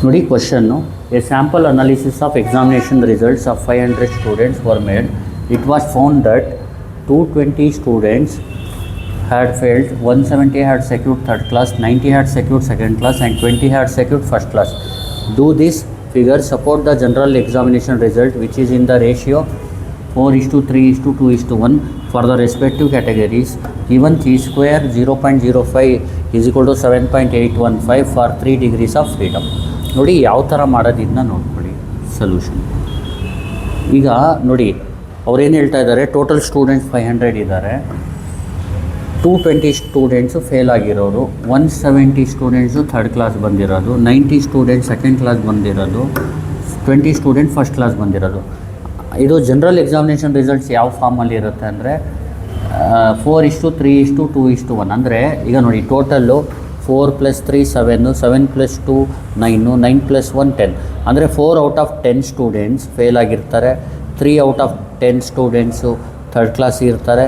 ನೋಡಿ question, A sample analysis of examination results of 500 students var made. It was found that 220 students had failed, 170 had secured third class, 90 had secured second class, and 20 had secured first class. Do this figure support the general examination result, which is in the ratio 4:3:2:1 for the respective categories? Given chi square 0.05 is equal to 7.815 for 3 degrees of freedom. ನೋಡಿ ಯಾವ ಥರ ಮಾಡೋದಿದ್ದನ್ನ ನೋಡ್ಕೊಳ್ಳಿ solution. ಈಗ ನೋಡಿ ಅವ್ರೇನು ಹೇಳ್ತಾ ಇದ್ದಾರೆ, total students 500 ಇದ್ದಾರೆ, 220 ಸ್ಟೂಡೆಂಟ್ಸು ಫೇಲ್ ಆಗಿರೋರು, 170 ಸ್ಟೂಡೆಂಟ್ಸು ಥರ್ಡ್ ಕ್ಲಾಸ್ ಬಂದಿರೋದು, 90 ಸ್ಟೂಡೆಂಟ್ಸ್ ಸೆಕೆಂಡ್ ಕ್ಲಾಸ್ ಬಂದಿರೋದು, 20 ಸ್ಟೂಡೆಂಟ್ ಫಸ್ಟ್ ಕ್ಲಾಸ್ ಬಂದಿರೋದು. ಇದು ಜನರಲ್ ಎಕ್ಸಾಮಿನೇಷನ್ ರಿಸಲ್ಟ್ಸ್ ಯಾವ ಫಾರ್ಮಲ್ಲಿ ಇರುತ್ತೆ ಅಂದರೆ 4:3:2:1. ಅಂದರೆ ಈಗ ನೋಡಿ ಟೋಟಲ್ಲು 4 + 3 7, 7 + 2 9, 9 + 1 10. ಅಂದರೆ 4 ಔಟ್ ಆಫ್ 10 ಸ್ಟೂಡೆಂಟ್ಸ್ ಫೇಲ್ ಆಗಿರ್ತಾರೆ, 3 out of 10 students third class ಇರ್ತಾರೆ,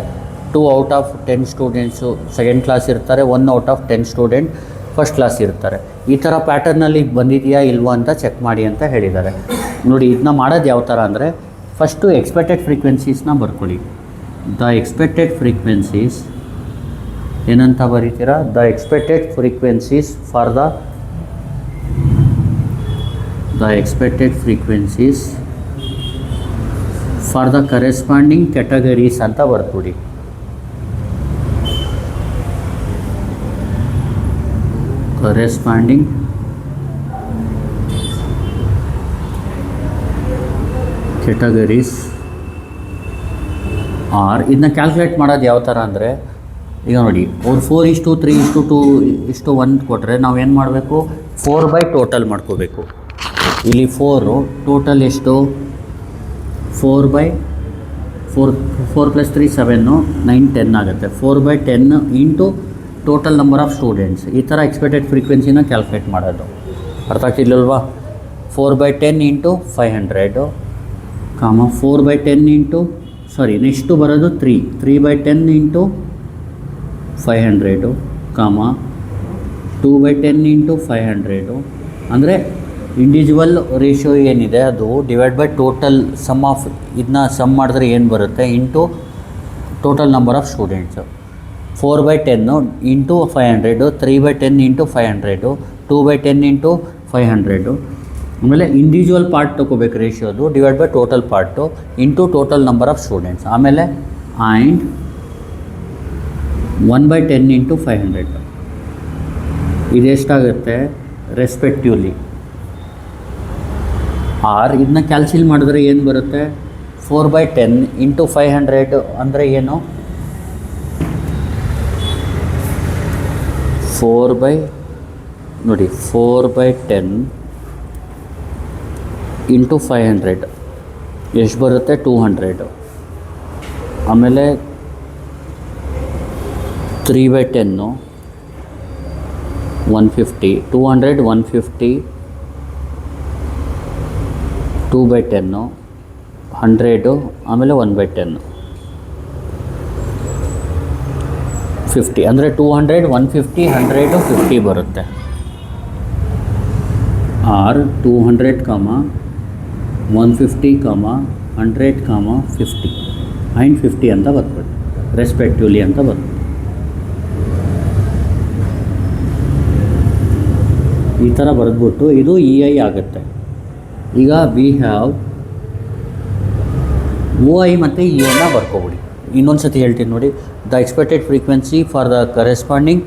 2 out of 10 students second class ಇರ್ತಾರೆ, 1 out of 10 student first class ಇರ್ತಾರೆ. ಈ ಥರ ಪ್ಯಾಟರ್ನಲ್ಲಿ ಬಂದಿದೆಯಾ ಇಲ್ವಾ ಅಂತ ಚೆಕ್ ಮಾಡಿ ಅಂತ ಹೇಳಿದ್ದಾರೆ. ನೋಡಿ ಇದನ್ನ ಮಾಡೋದು ಯಾವ ಥರ ಅಂದರೆ, ಫಸ್ಟು ಎಕ್ಸ್ಪೆಕ್ಟೆಡ್ ಫ್ರೀಕ್ವೆನ್ಸೀಸ್ನ ಬರ್ಕೊಳ್ಳಿ. ದ ಎಕ್ಸ್ಪೆಕ್ಟೆಡ್ ಫ್ರೀಕ್ವೆನ್ಸೀಸ್ ಏನಂತ ಬರೀತೀರಾ? The expected frequencies for the expected frequencies for the corresponding categories ಅಂತ ಬರ್ಕೊಡಿ. Corresponding categories are. ಇದನ್ನ ಕ್ಯಾಲ್ಕುಲೇಟ್ ಮಾಡೋದು ಯಾವ ಥರ ಅಂದರೆ, ಈಗ ನೋಡಿ ಅವ್ರು 4:3:2:1 ಕೊಟ್ಟರೆ ನಾವೇನು ಮಾಡಬೇಕು, 4 ಟೋಟಲ್ ಮಾಡ್ಕೋಬೇಕು. ಇಲ್ಲಿ 4 ಟೋಟಲ್ ಎಷ್ಟು, 4 + 3 7, 9 10 ಆಗುತ್ತೆ. 4/10 into total number of students. ಈ ಥರ ಎಕ್ಸ್ಪೆಕ್ಟೆಡ್ ಫ್ರೀಕ್ವೆನ್ಸಿನ ಕ್ಯಾಲ್ಕುಲೇಟ್ ಮಾಡೋದು. ಅರ್ಥ ಆಗ್ತಿಲ್ಲಲ್ವಾ? 4/10 ಇಂಟು 500 4/10 ಇಂಟು ನೆಕ್ಸ್ಟು ಬರೋದು 3/10 ಇಂಟು 500 2/10 ಇಂಟು 500. ಅಂದರೆ ಇಂಡಿವಿಜುವಲ್ ರೇಷಿಯೋ ಏನಿದೆ ಅದು divide by total sum of, ಇದನ್ನ ಸಮ್ ಮಾಡಿದ್ರೆ ಏನು ಬರುತ್ತೆ, into total number of students. 4/10 into 500, 3/10 into 500, 2/10 into 500. ಆಮೇಲೆ ಇಂಡಿವಿಜುವಲ್ ಪಾರ್ಟ್ ತೊಗೋಬೇಕು ರೇಷಿಯೋದು, divide by total part into total number of students. ಆಮೇಲೆ ಆ್ಯಂಡ್ 1/10 ಇಂಟು 500. ಇದೆಷ್ಟಾಗುತ್ತೆ ರೆಸ್ಪೆಕ್ಟಿವ್ಲಿ. ಆರ್ ಇದನ್ನ ಕ್ಯಾಲ್ಸಿಲ್ ಮಾಡಿದ್ರೆ ಏನು ಬರುತ್ತೆ, 4/10 ಇಂಟು 500 ಅಂದರೆ ಏನು, 4/10 ಇಂಟು 500 ಎಷ್ಟು ಬರುತ್ತೆ, 200. ಆಮೇಲೆ 3/10 150, 200 150, 2/10 100, ಆಮೇಲೆ 1/10 50. ಅಂದರೆ 200 150 100 50 ಬರುತ್ತೆ. ಆರ್ 200, 150, 100, 50 ಆ್ಯಂಡ್ 50 ಅಂತ ಬರ್ಬೋದು, ರೆಸ್ಪೆಕ್ಟಿವ್ಲಿ ಅಂತ ಬರ್ಬೋದು. ಈ ಥರ ಬರೆದ್ಬಿಟ್ಟು ಇದು EI ಆಗುತ್ತೆ. ಈಗ ವಿ ಹ್ಯಾವ್ OI ಮತ್ತು EIನ ಬರ್ಕೊಬಿಡಿ. ಇನ್ನೊಂದು ಸತಿ ಹೇಳ್ತೀನಿ ನೋಡಿ, the expected frequency for the corresponding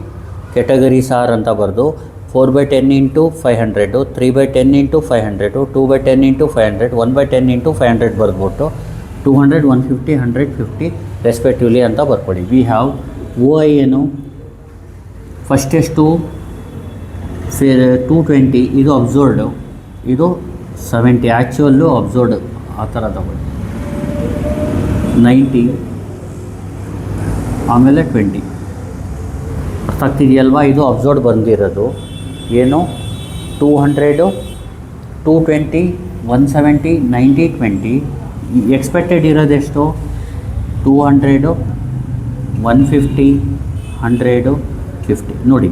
categories are ಅಂತ ಬರೆದು 4/10 ಇಂಟು 500, 3/10 ಇಂಟು 500, 2/10 ಇಂಟು 500, 1/10 ಇಂಟು 500 ಬರೆದ್ಬಿಟ್ಟು 200 150 100 50 ರೆಸ್ಪೆಕ್ಟಿವ್ಲಿ ಅಂತ ಬರ್ಕೊಳ್ಳಿ. ವಿ ಹ್ಯಾವ್ OI ಏನು, ಫಸ್ಟ್ ಎಷ್ಟು 220, ಇದು ಅಬ್ಸರ್ವ್ಡು, ಇದು 70 ಆ್ಯಕ್ಚುಯಲ್ಲು ಅಬ್ಸರ್ವ್ಡ್, ಆ ಥರ ತಗೊಳ್ಳಿ. 90 ಆಮೇಲೆ 20. ಅರ್ಥ ಆಗ್ತಿದೆಯಲ್ವಾ? ಇದು ಅಬ್ಸರ್ವ್ಡ್ ಬಂದಿರೋದು ಏನು, 200 220 170 90 20. ಎಕ್ಸ್ಪೆಕ್ಟೆಡ್ ಇರೋದೆಷ್ಟು, 200 150 100 50. ನೋಡಿ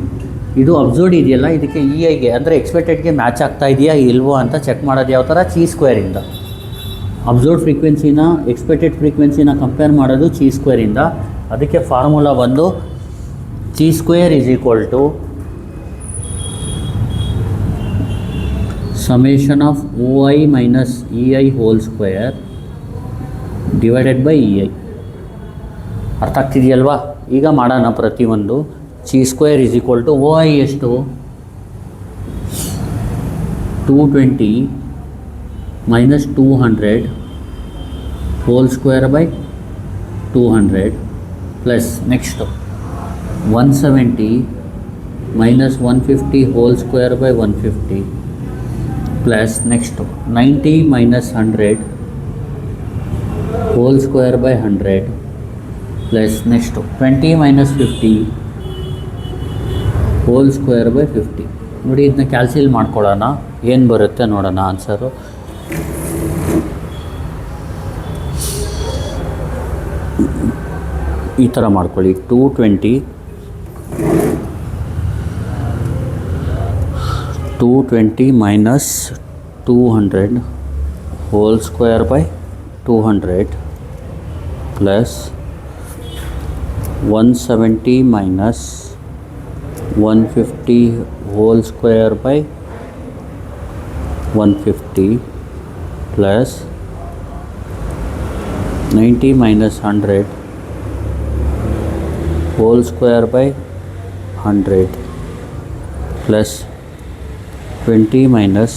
ಇದು ಅಬ್ಸರ್ಡ್ ಇದೆಯಲ್ಲ, ಇದಕ್ಕೆ ಇ ಐಗೆ ಅಂದರೆ ಎಕ್ಸ್ಪೆಕ್ಟೆಡ್ಗೆ ಮ್ಯಾಚ್ ಆಗ್ತಾ ಇದೆಯಾ ಇಲ್ವೋ ಅಂತ ಚೆಕ್ ಮಾಡೋದು ಯಾವ ಥರ, ಚಿ ಸ್ಕ್ವೇರಿಂದ. ಅಬ್ಸರ್ಡ್ ಫ್ರೀಕ್ವೆನ್ಸಿನ ಎಕ್ಸ್ಪೆಕ್ಟೆಡ್ ಫ್ರೀಕ್ವೆನ್ಸಿನ ಕಂಪೇರ್ ಮಾಡೋದು ಚಿ ಸ್ಕ್ವೇರಿಂದ. ಅದಕ್ಕೆ ಫಾರ್ಮುಲಾ ಬಂದು chi square is equal to summation of O I minus E I whole square divided by E I. ಅರ್ಥ ಆಗ್ತಿದೆಯಲ್ವಾ? ಈಗ ಮಾಡೋಣ ಪ್ರತಿಯೊಂದು. Chi square is equal to O I ಎಷ್ಟು, 220 minus 200 whole square by 200 plus next 170 minus 150 whole square by 150 plus next 90 minus 100 hole square by 100 plus next 20 minus 50 hole square by 50. ನೋಡಿ, ಇದನ್ನ ಕ್ಯಾಲ್ಸಿಲ್ ಮಾಡ್ಕೊಳ್ಳೋಣ, ಏನು ಬರುತ್ತೆ ನೋಡೋಣ ಆನ್ಸರು. ಈ ಥರ ಮಾಡ್ಕೊಳ್ಳಿ, 220 minus 200 whole square by 200 plus 170 minus 150 whole square by 150 plus 90 minus 100 hole square by 100 plus 20 minus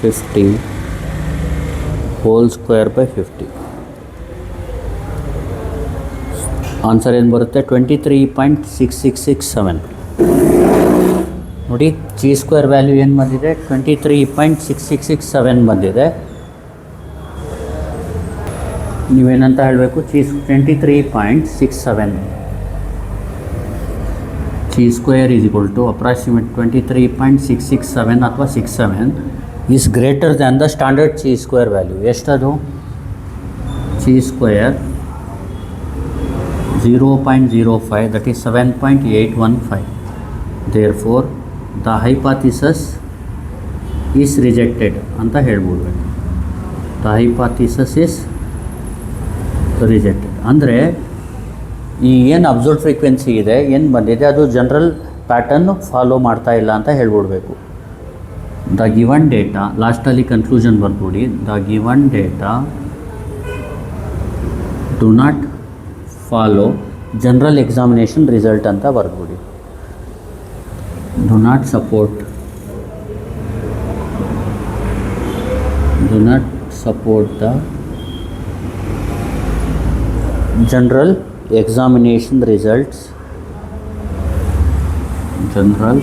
50 hole square by 50. Answer ಏನು ಬರುತ್ತೆ? 23.6667. ನೋಡಿ, ಚಿ ಸ್ಕ್ವೇರ್ ವ್ಯಾಲ್ಯೂ ಏನು ಬಂದಿದೆ? 23.6667 ಬಂದಿದೆ. ನೀವೇನಂತ ಹೇಳಬೇಕು? 23.67. Chi square is equal to approximate 23.667 ಅಥವಾ 67 is greater than the standard chi square value. ಎಷ್ಟದು? Chi square 0.05, that is 7.815. Therefore, the hypothesis is rejected ಅಂತ ಹೇಳ್ಬಿಡ್ಬೇಕು. The hypothesis is rejected. ಅಂದರೆ ಈ ಏನು ಅಬ್ಸರ್ವ್ಡ್ ಫ್ರೀಕ್ವೆನ್ಸಿ ಇದೆ, ಏನು ಬಂದಿದೆ, ಅದು ಜನರಲ್ ಪ್ಯಾಟರ್ನ್ ಫಾಲೋ ಮಾಡ್ತಾ ಇಲ್ಲ ಅಂತ ಹೇಳ್ಬಿಡ್ಬೇಕು. ದ ಗಿವನ್ ಡೇಟಾ, ಲಾಸ್ಟಲ್ಲಿ ಕನ್ಕ್ಲೂಷನ್ ಬರ್ಬಿಡಿ. The given data do not follow general examination result ಅಂತ ಬರ್ಬಿಡಿ. Do not support the general examination results. General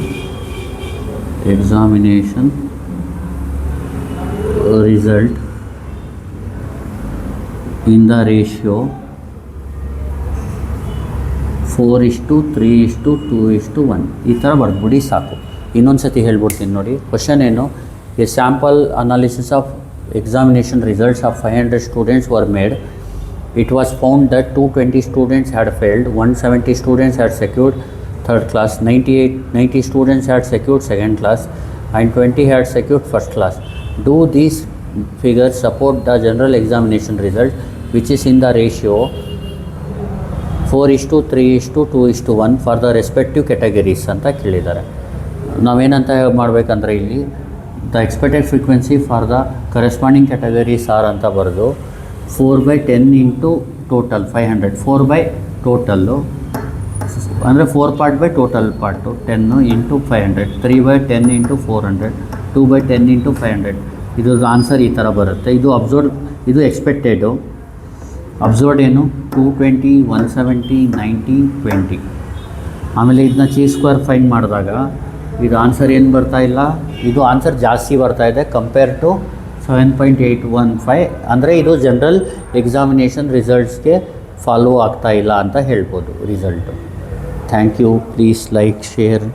examination result in the ratio 4:3:2:1. ಈ ಥರ ಬರ್ದ್ಬಿಡಿ ಸಾಕು. ಇನ್ನೊಂದು ಸತಿ ಹೇಳ್ಬಿಡ್ತೀನಿ ನೋಡಿ. ಕ್ವಶನ್ ಏನು? A sample analysis of examination results of 500 students were made. It was found that 220 students had failed, 170 students had secured third class, 90 students had secured second class, and 20 had secured first class. Do these figures support the general examination result, which is in the ratio 4:3:2:1 for the respective categories ಅಂತ ಕೇಳಿದ್ದಾರೆ. ನಾವೇನಂತ ಮಾಡಬೇಕಂದ್ರೆ ಇಲ್ಲಿ the expected frequency for the corresponding categories are ಅಂತ ಬರೆದು 4/10 into total 500, 4 total ಅಂದರೆ 4 part by total part 10 into 500, 3/10 into 400, 2/10 into 500. ಇದು answer ಈ ಥರ ಬರುತ್ತೆ. ಇದು ಇದು ಎಕ್ಸ್ಪೆಕ್ಟೆಡು. ಅಬ್ಸರ್ಡ್ ಏನು? 220, 170, 90, 20. ಆಮೇಲೆ ಇದನ್ನ ಚಿ ಸ್ಕ್ವೇರ್ ಫೈಂಡ್ ಮಾಡಿದಾಗ ಇದು ಆನ್ಸರ್ ಏನು ಬರ್ತಾ ಇಲ್ಲ, ಇದು ಆನ್ಸರ್ ಜಾಸ್ತಿ ಬರ್ತಾ ಇದೆ ಕಂಪೇರ್ ಟು 7.815. ಅಂದರೆ ಇದು ಜನರಲ್ ಎಕ್ಸಾಮಿನೇಷನ್ ರಿಸಲ್ಟ್ಸ್ಗೆ ಫಾಲೋ ಆಗ್ತಾ ಇಲ್ಲ ಅಂತ ಹೇಳ್ಬೋದು result. Thank you. Please like, share.